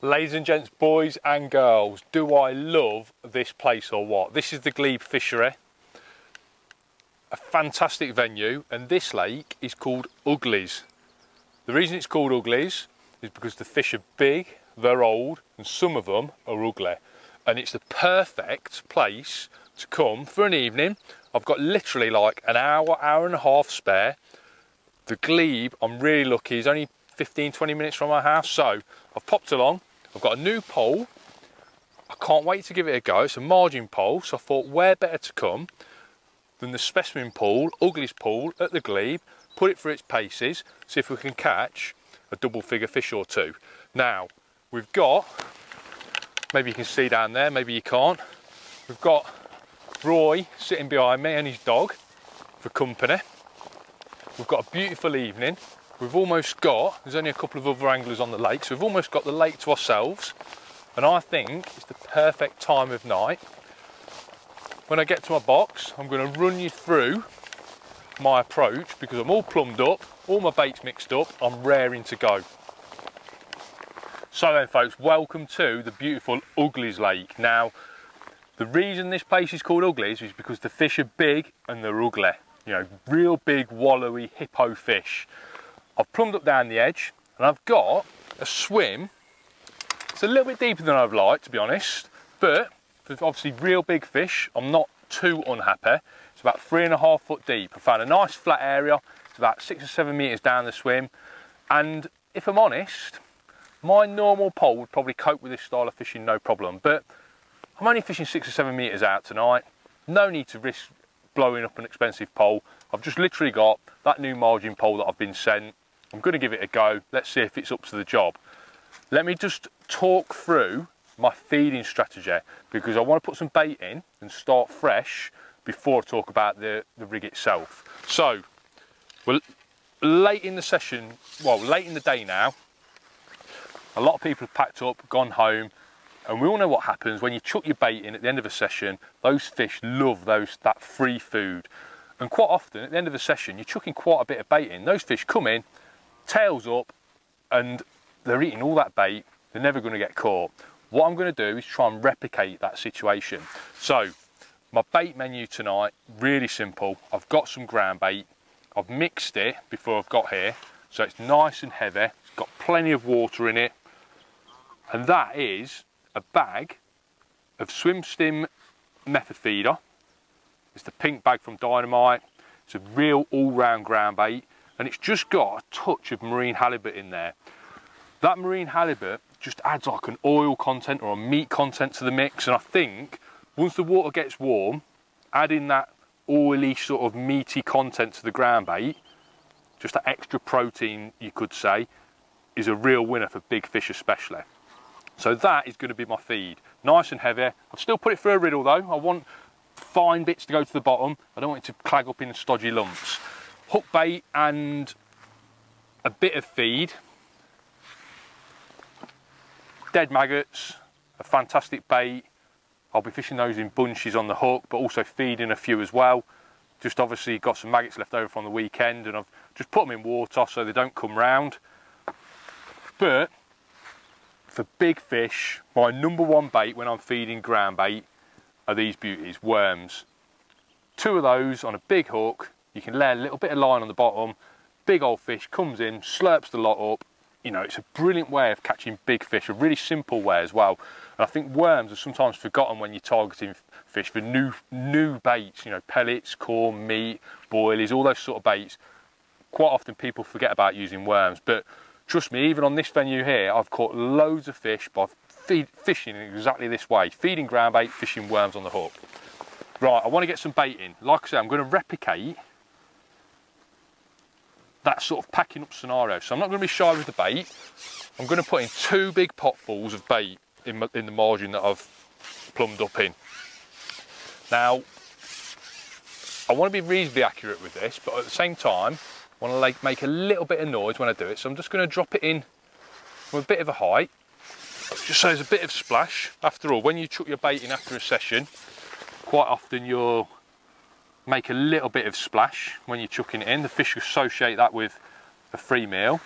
Ladies and gents, boys and girls, do I love this place or what? This is the Glebe fishery, a fantastic venue, and this lake is called Uglies. The reason it's called Uglies is because the fish are big, they're old, and some of them are ugly. And it's the perfect place to come for an evening. I've got literally like an hour, hour and a half spare. The Glebe, I'm really lucky, is only 15-20 minutes from my house, so I've popped along. I've got a new pole. I can't wait to give it a go. It's a margin pole, so I thought where better to come than the specimen pool, Uglies pool at the Glebe, put it through its paces, see if we can catch a double figure fish or two. Now, we've got, maybe you can see down there, maybe you can't, we've got Roy sitting behind me and his dog for company. We've got a beautiful evening. We've almost got, there's only a couple of other anglers on the lake, so we've almost got the lake to ourselves. And I think it's the perfect time of night. When I get to my box, I'm going to run you through my approach because I'm all plumbed up, all my bait's mixed up, I'm raring to go. So then folks, welcome to the beautiful Uglies Lake. Now, the reason this place is called Uglies is because the fish are big and they're ugly. You know, real big, wallowy, hippo fish. I've plumbed up down the edge and I've got a swim. It's a little bit deeper than I'd like, to be honest, but for obviously real big fish, I'm not too unhappy. It's about 3.5 foot deep. I found a nice flat area. It's about 6 or 7 meters down the swim. And if I'm honest, my normal pole would probably cope with this style of fishing no problem, but I'm only fishing 6 or 7 meters out tonight. No need to risk blowing up an expensive pole. I've just literally got that new margin pole that I've been sent. I'm going to give it a go. Let's see if it's up to the job. Let me just talk through my feeding strategy because I want to put some bait in and start fresh before I talk about the rig itself. So, we're late in the session, well, late in the day now. A lot of people have packed up, gone home, and we all know what happens when you chuck your bait in at the end of a session. Those fish love that free food. And quite often, at the end of the session, you're chucking quite a bit of bait in. Those fish come in, tails up, and they're eating all that bait. They're never going to get caught. What I'm going to do is try and replicate that situation. So, my bait menu tonight, really simple. I've got some ground bait. I've mixed it before I've got here, so it's nice and heavy. It's got plenty of water in it. And that is a bag of Swim Stim Method Feeder. It's the pink bag from Dynamite. It's a real all-round ground bait, and it's just got a touch of marine halibut in there. That marine halibut just adds like an oil content or a meat content to the mix, and I think once the water gets warm, adding that oily sort of meaty content to the ground bait, just that extra protein you could say, is a real winner for big fish especially. So that is going to be my feed. Nice and heavy. I've still put it through a riddle though. I want fine bits to go to the bottom. I don't want it to clag up in stodgy lumps. Hook bait and a bit of feed. Dead maggots, a fantastic bait. I'll be fishing those in bunches on the hook, but also feeding a few as well. Just obviously got some maggots left over from the weekend, and I've just put them in water so they don't come round. But for big fish, my #1 bait when I'm feeding ground bait are these beauties, worms. 2 of those on a big hook. You can lay a little bit of line on the bottom. Big old fish comes in, slurps the lot up. You know, it's a brilliant way of catching big fish, a really simple way as well. And I think worms are sometimes forgotten when you're targeting fish for new baits, you know, pellets, corn, meat, boilies, all those sort of baits. Quite often people forget about using worms, but trust me, even on this venue here, I've caught loads of fish by fishing in exactly this way. Feeding ground bait, fishing worms on the hook. Right, I want to get some bait in. Like I said, I'm going to replicate that sort of packing up scenario. So I'm not going to be shy with the bait. I'm going to put in 2 big potfuls of bait in the margin that I've plumbed up in. Now, I want to be reasonably accurate with this, but at the same time, I want to make a little bit of noise when I do it. So I'm just going to drop it in with a bit of a height, just so there's a bit of splash. After all, when you chuck your bait in after a session, quite often you'll make a little bit of splash when you're chucking it in. The fish associate that with a free meal.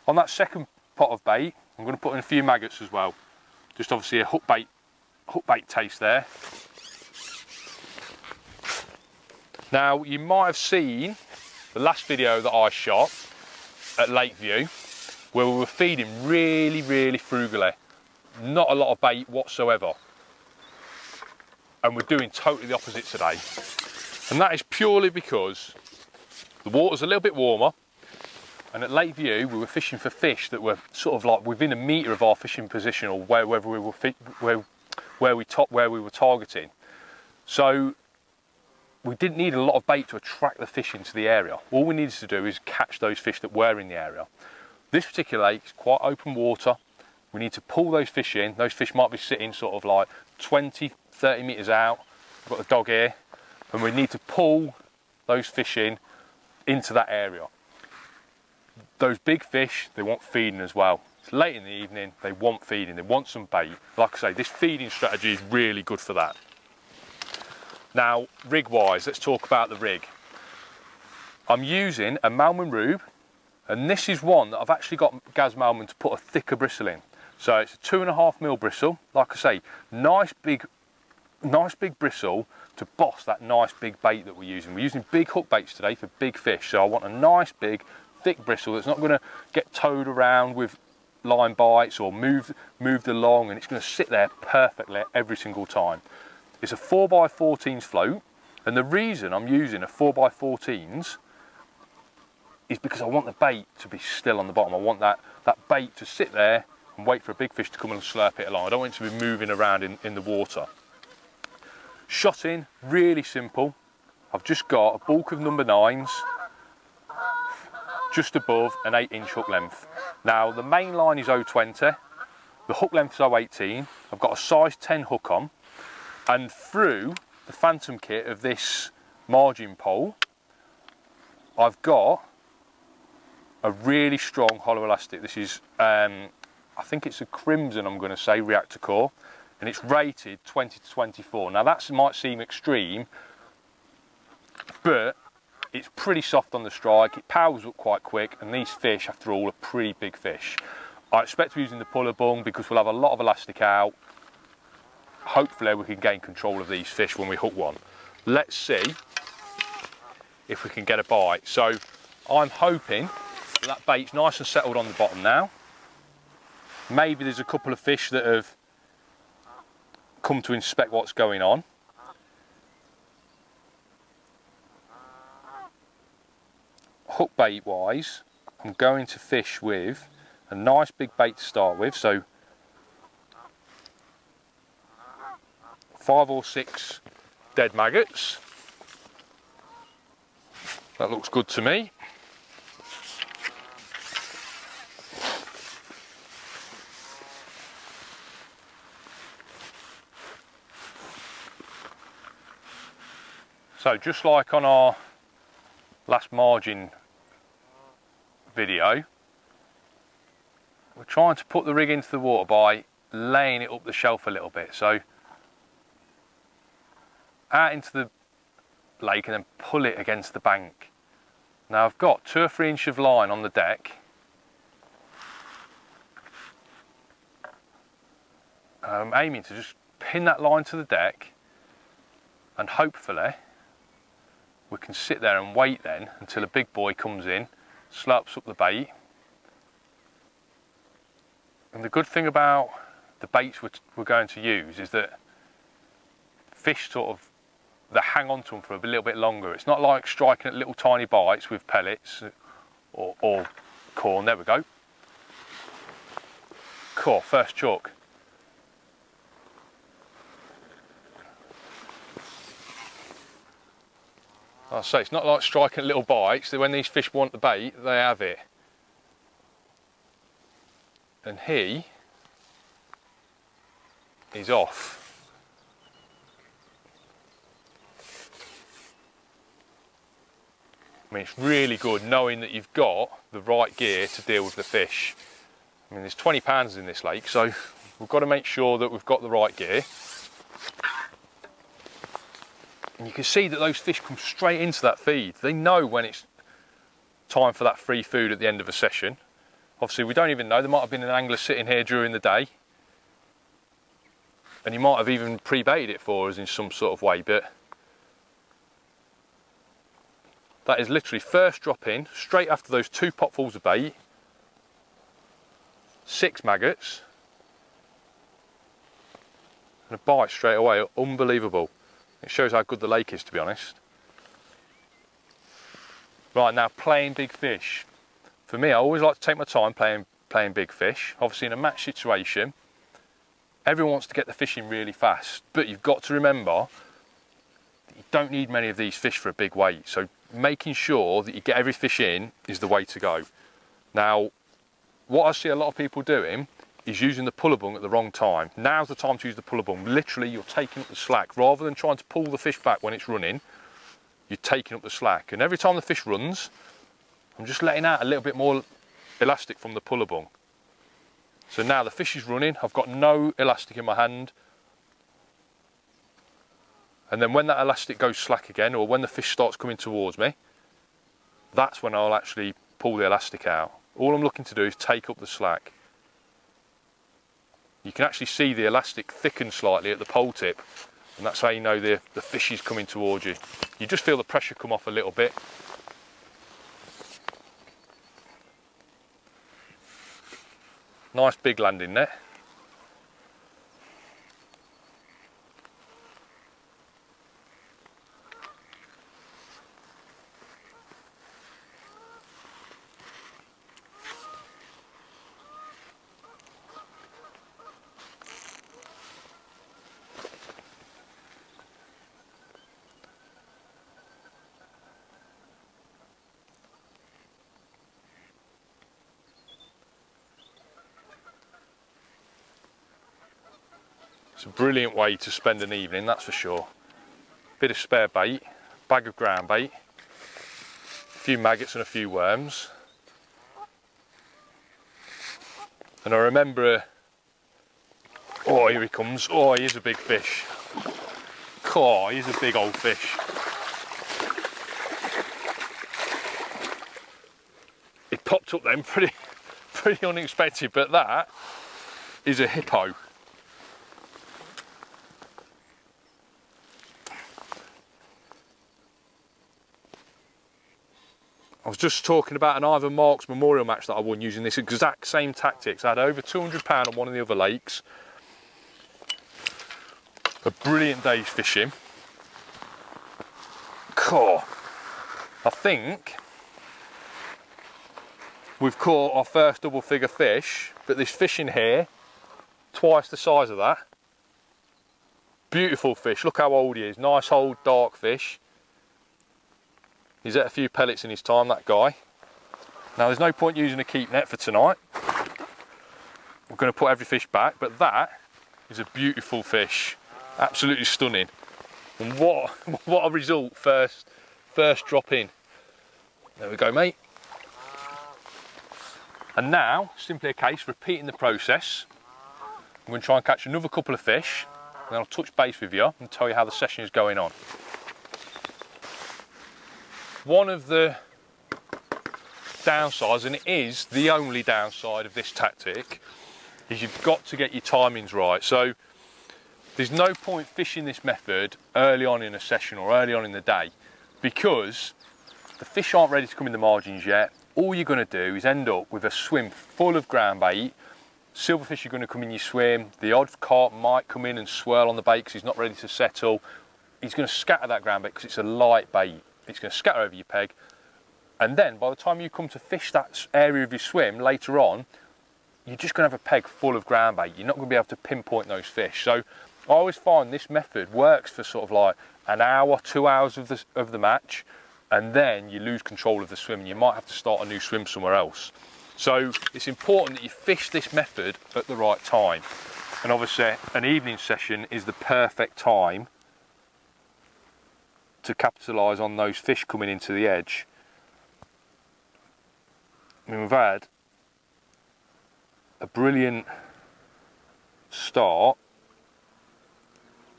On that second pot of bait, I'm going to put in a few maggots as well. Just obviously a hook bait taste there. Now, you might have seen the last video that I shot at Lakeview, where we were feeding really, really frugally. Not a lot of bait whatsoever. And we're doing totally the opposite today. And that is purely because the water's a little bit warmer, and at Lakeview we were fishing for fish that were sort of like within a metre of our fishing position, or wherever we were targeting. So we didn't need a lot of bait to attract the fish into the area. All we needed to do is catch those fish that were in the area. This particular lake is quite open water. We need to pull those fish in. Those fish might be sitting sort of like 20, 30 metres out. We've got the dog here, and we need to pull those fish in into that area. Those big fish, they want feeding as well. It's late in the evening, they want feeding, they want some bait. Like I say, this feeding strategy is really good for that. Now, rig-wise, let's talk about the rig. I'm using a Malman Rube, and this is one that I've actually got Gaz Malman to put a thicker bristle in. So it's a 2.5mm bristle. Like I say, nice big bristle to boss that nice big bait that we're using. We're using big hook baits today for big fish, so I want a nice big thick bristle that's not going to get towed around with line bites or moved along, and it's going to sit there perfectly every single time. It's a 4x14s float, and the reason I'm using a 4x14s is because I want the bait to be still on the bottom. I want that bait to sit there and wait for a big fish to come and slurp it along. I don't want it to be moving around in the water. Shotting, really simple. I've just got a bulk of number 9s just above an 8-inch hook length. Now, the main line is 0.20, the hook length is 0.18. I've got a size 10 hook on, and through the phantom kit of this margin pole, I've got a really strong hollow elastic. This is, I think it's a Crimson, I'm going to say, reactor core, and it's rated 20 to 24. Now, that might seem extreme, but it's pretty soft on the strike, it powers up quite quick, and these fish, after all, are pretty big fish. I expect to be using the puller bung because we'll have a lot of elastic out. Hopefully we can gain control of these fish when we hook one. Let's see if we can get a bite. So I'm hoping that bait's nice and settled on the bottom now. Maybe there's a couple of fish that have come to inspect what's going on. Hook bait wise, I'm going to fish with a nice big bait to start with, so 5 or 6 dead maggots. That looks good to me. So just like on our last margin video, we're trying to put the rig into the water by laying it up the shelf a little bit. So out into the lake and then pull it against the bank. Now I've got 2 or 3 inches of line on the deck. I'm aiming to just pin that line to the deck, and hopefully we can sit there and wait then until a big boy comes in, slurps up the bait. And the good thing about the baits we're going to use is that fish they hang on to them for a little bit longer. It's not like striking at little tiny bites with pellets or corn. There we go. Cool, first chuck. I say, it's not like striking at little bites. When these fish want the bait, they have it. And he is off. I mean, it's really good knowing that you've got the right gear to deal with the fish. I mean, there's 20 pounds in this lake, so we've got to make sure that we've got the right gear. And you can see that those fish come straight into that feed. They know when it's time for that free food at the end of a session. Obviously we don't even know, there might have been an angler sitting here during the day and he might have even pre-baited it for us in some sort of way, but that is literally first drop in, straight after those 2 potfuls of bait, 6 maggots, and a bite straight away. Unbelievable. It shows how good the lake is, to be honest. Right, now playing big fish. For me, I always like to take my time playing big fish. Obviously in a match situation, everyone wants to get the fish in really fast, but you've got to remember that you don't need many of these fish for a big weight. So making sure that you get every fish in is the way to go. Now, what I see a lot of people doing is using the puller bung at the wrong time. Now's the time to use the puller bung. Literally, you're taking up the slack. Rather than trying to pull the fish back when it's running, you're taking up the slack. And every time the fish runs, I'm just letting out a little bit more elastic from the puller bung. So now the fish is running, I've got no elastic in my hand. And then when that elastic goes slack again, or when the fish starts coming towards me, that's when I'll actually pull the elastic out. All I'm looking to do is take up the slack. You can actually see the elastic thicken slightly at the pole tip, and that's how you know the fish is coming towards you. You just feel the pressure come off a little bit. Nice big landing net. It's a brilliant way to spend an evening, that's for sure. Bit of spare bait, bag of ground bait, a few maggots and a few worms. And I remember, oh, here he comes. Oh, he is a big fish. Oh, he's a big old fish. It popped up then pretty unexpected, but that is a hippo. I was just talking about an Ivan Marks Memorial match that I won using this exact same tactics. I had over £200 on one of the other lakes. A brilliant day's fishing. Cool. I think we've caught our first double figure fish, but this fish in here, twice the size of that. Beautiful fish, look how old he is. Nice old dark fish. He's ate a few pellets in his time, that guy. Now there's no point using a keep net for tonight. We're going to put every fish back, but that is a beautiful fish. Absolutely stunning. And what a result, first drop in. There we go, mate. And now, simply a case, repeating the process. I'm going to try and catch another couple of fish, and then I'll touch base with you and tell you how the session is going on. One of the downsides, and it is the only downside of this tactic, is you've got to get your timings right. So there's no point fishing this method early on in a session or early on in the day, because the fish aren't ready to come in the margins yet. All you're going to do is end up with a swim full of ground bait. Silverfish are going to come in your swim. The odd carp might come in and swirl on the bait because he's not ready to settle. He's going to scatter that ground bait because it's a light bait. It's going to scatter over your peg, and then by the time you come to fish that area of your swim later on, you're just going to have a peg full of ground bait. You're not going to be able to pinpoint those fish. So I always find this method works for sort of like an hour, 2 hours of the match, and then you lose control of the swim and you might have to start a new swim somewhere else. So it's important that you fish this method at the right time, and obviously an evening session is the perfect time to capitalise on those fish coming into the edge. I mean, we've had a brilliant start.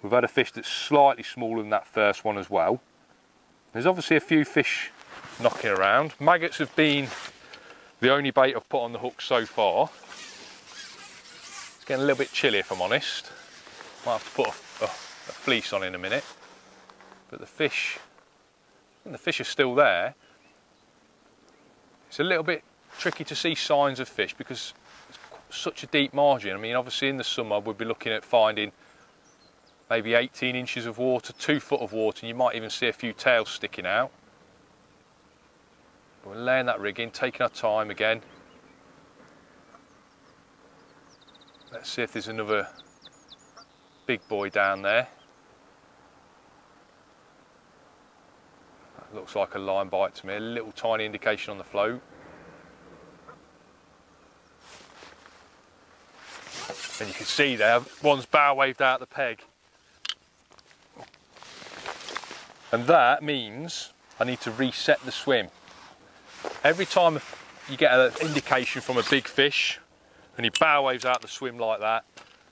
We've had a fish that's slightly smaller than that first one as well. There's obviously a few fish knocking around. Maggots have been the only bait I've put on the hook so far. It's getting a little bit chilly if I'm honest. Might have to put a fleece on in a minute. But the fish are still there. It's a little bit tricky to see signs of fish because it's such a deep margin. I mean, obviously in the summer we'll be looking at finding maybe 18 inches of water, 2 foot of water, and you might even see a few tails sticking out. But we're laying that rig in, taking our time again. Let's see if there's another big boy down there. That looks like a line bite to me, a little tiny indication on the float. And you can see there, one's bow waved out the peg. And that means I need to reset the swim. Every time you get an indication from a big fish and he bow waves out the swim like that,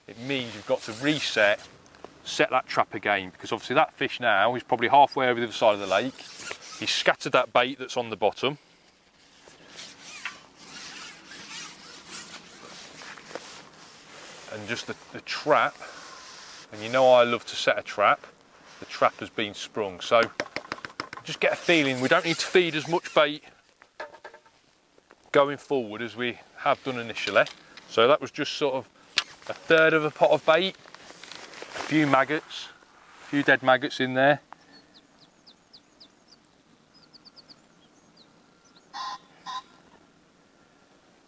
it means you've got to reset, set that trap again, because obviously that fish now is probably halfway over the other side of the lake. He's scattered that bait that's on the bottom. And just the trap, and you know I love to set a trap, the trap has been sprung. So just get a feeling we don't need to feed as much bait going forward as we have done initially. So that was just sort of a third of a pot of bait, a few maggots, a few dead maggots in there.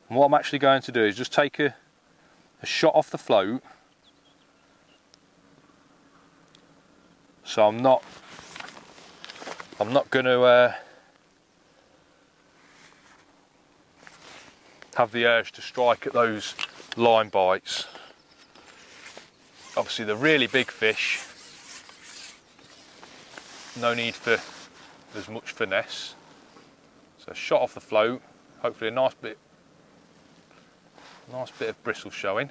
And what I'm actually going to do is just take a shot off the float, so I'm not going to have the urge to strike at those line bites. Obviously the really big fish, no need for as much finesse. So a shot off the float, hopefully a nice bit of bristle showing.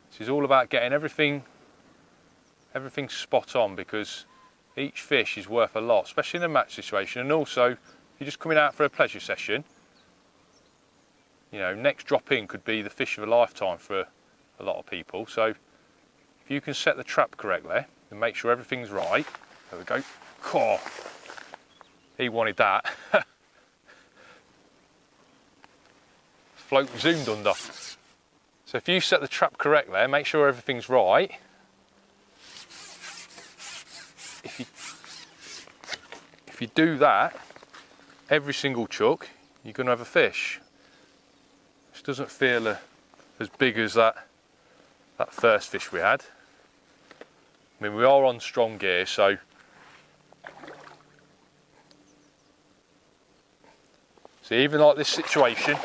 This is all about getting everything spot on, because each fish is worth a lot, especially in a match situation. And also, if you're just coming out for a pleasure session, you know, next drop in could be the fish of a lifetime for a lot of people. So if you can set the trap correctly and make sure everything's right, there we go. Oh, he wanted that. Float zoomed under. So if you set the trap correctly, make sure everything's right. If you do that, every single chuck, you're going to have a fish. This doesn't feel as big as that first fish we had. I mean, we are on strong gear, so see, even like this situation,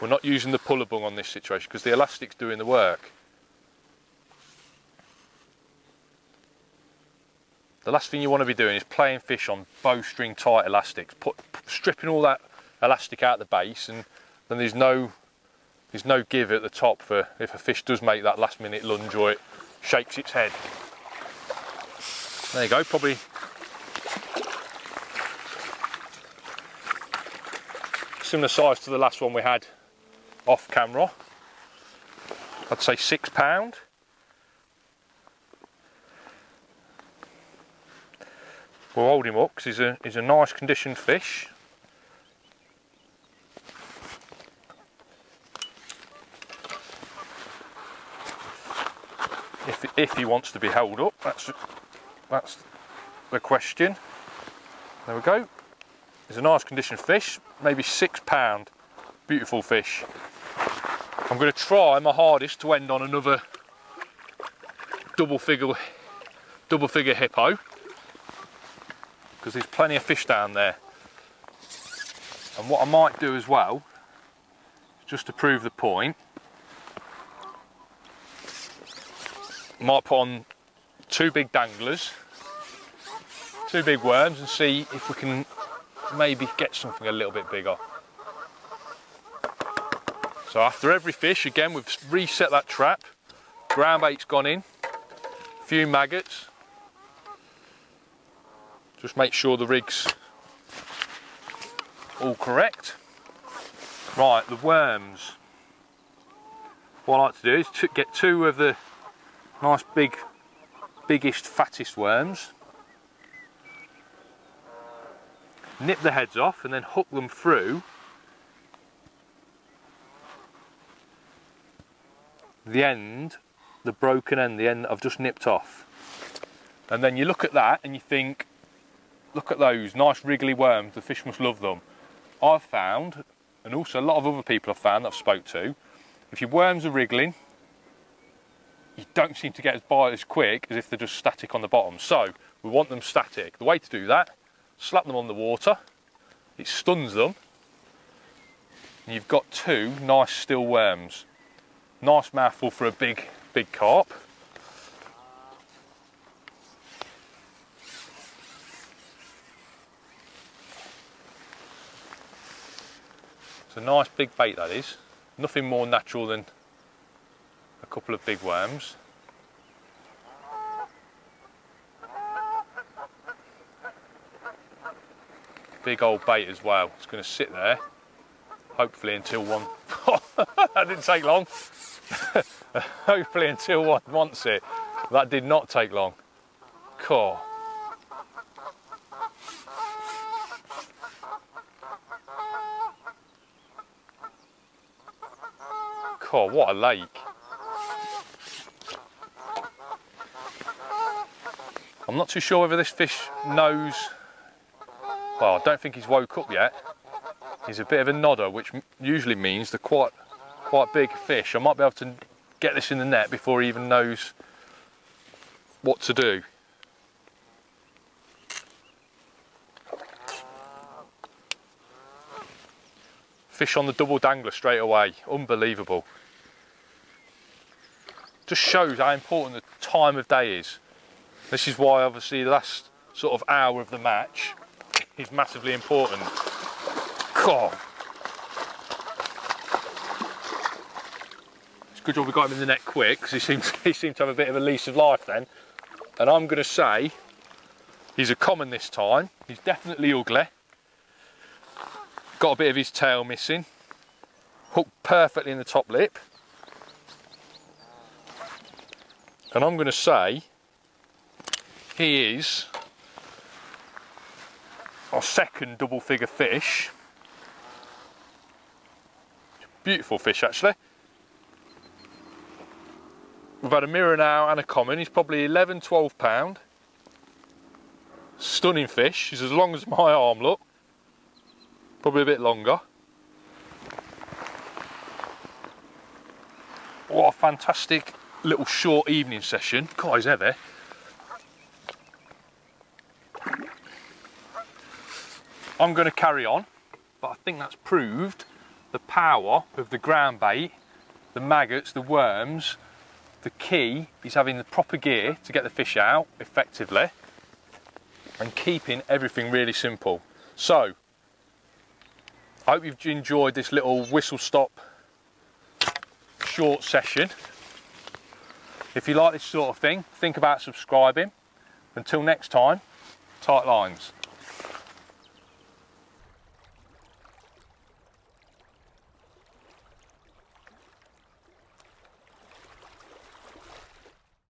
we're not using the puller bung on this situation because the elastic's doing the work. The last thing you want to be doing is playing fish on bowstring tight elastics, stripping all that elastic out the base, and then there's no give at the top for if a fish does make that last minute lunge or it shakes its head. There you go, probably similar size to the last one we had off camera. I'd say £6. We'll hold him up because he's a nice conditioned fish. If he wants to be held up, that's the question. There we go. He's a nice conditioned fish, maybe £6. Beautiful fish. I'm going to try my hardest to end on another double figure hippo, because there's plenty of fish down there. And what I might do as well, just to prove the point, I might put on 2 big danglers, 2 big worms, and see if we can maybe get something a little bit bigger. So after every fish, again, we've reset that trap, ground bait's gone in, a few maggots, Just make sure the rig's all correct. Right, the worms. What I like to do is get two of the nice biggest, fattest worms, nip the heads off and then hook them through the end, the broken end, the end that I've just nipped off. And then you look at that and you think, look at those nice wriggly worms, the fish must love them. I've found, and also a lot of other people have found that I've spoke to, if your worms are wriggling, you don't seem to get as bite as quick as if they're just static on the bottom. So we want them static. The way to do that, slap them on the water, it stuns them, and you've got two nice still worms. Nice mouthful for a big carp. It's a nice big bait, that is. Nothing more natural than a couple of big worms. Big old bait as well. It's going to sit there, hopefully until one... That didn't take long. Hopefully until one wants it. That did not take long. Cool. Oh, what a lake. I'm not too sure whether this fish knows, well, I don't think he's woke up yet. He's a bit of a nodder, which usually means they're quite big fish. I might be able to get this in the net before he even knows what to do. Fish on the double dangler straight away, unbelievable. Just shows how important the time of day is. This is why obviously the last sort of hour of the match is massively important. God. It's a good job we got him in the net quick, because he seemed to have a bit of a lease of life then. And I'm going to say he's a common this time. He's definitely ugly. Got a bit of his tail missing. Hooked perfectly in the top lip. And I'm going to say he is our second double figure fish. Beautiful fish, actually. We've had a mirror now and a common. He's probably 11, 12 pound. Stunning fish. He's as long as my arm, look. Probably a bit longer. What a fantastic little short evening session. God, he's heavy. I'm going to carry on, but I think that's proved the power of the ground bait, the maggots, the worms. The key is having the proper gear to get the fish out effectively and keeping everything really simple. So, I hope you've enjoyed this little whistle stop short session. If you like this sort of thing, think about subscribing. Until next time, tight lines.